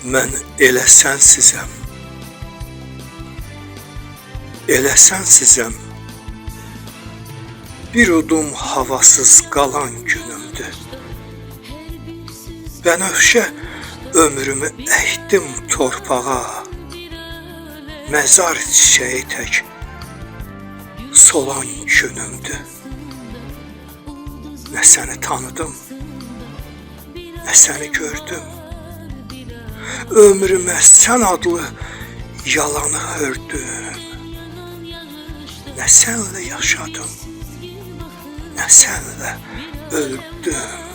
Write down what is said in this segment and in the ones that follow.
Mən elə sənsizəm, elə sənsizəm. Bir udum havasız qalan günümdür. Bənövşə ömrümü əkdim torpağa, məzar çiçəyi tək solan günümdür. Nə səni tanıdım, nə səni gördüm. Ömrümə sən adlı yalanı hördüm. Nə sənlə yaşadım, nə sənlə öldüm.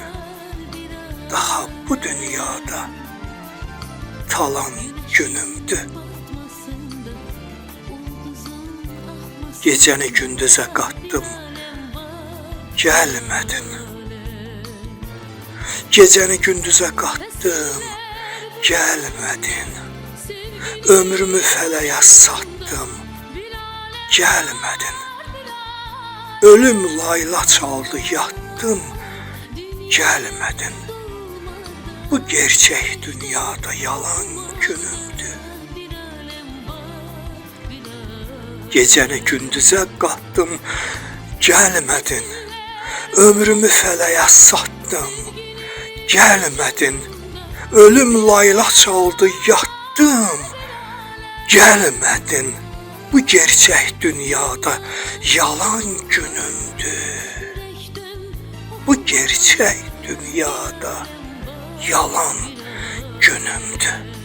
Daha bu dünyada talan günümdür. Gecəni gündüzə qatdım, gəlmədin. Gecəni gündüzə qatdım, gəlmədin. Ömrümü fələyə satdım, gəlmədin. Ölüm layla çaldı, yatdım, gəlmədin. Bu gerçək dünyada yalan günümdür. Gecəni gündüzə qatdım, gəlmədin. Ömrümü fələyə satdım, gəlmədin. Ölüm layla çaldı, yatdım, gəlmədin. Bu gerçək dünyada yalan günümdür. Bu gerçək dünyada yalan günümdür.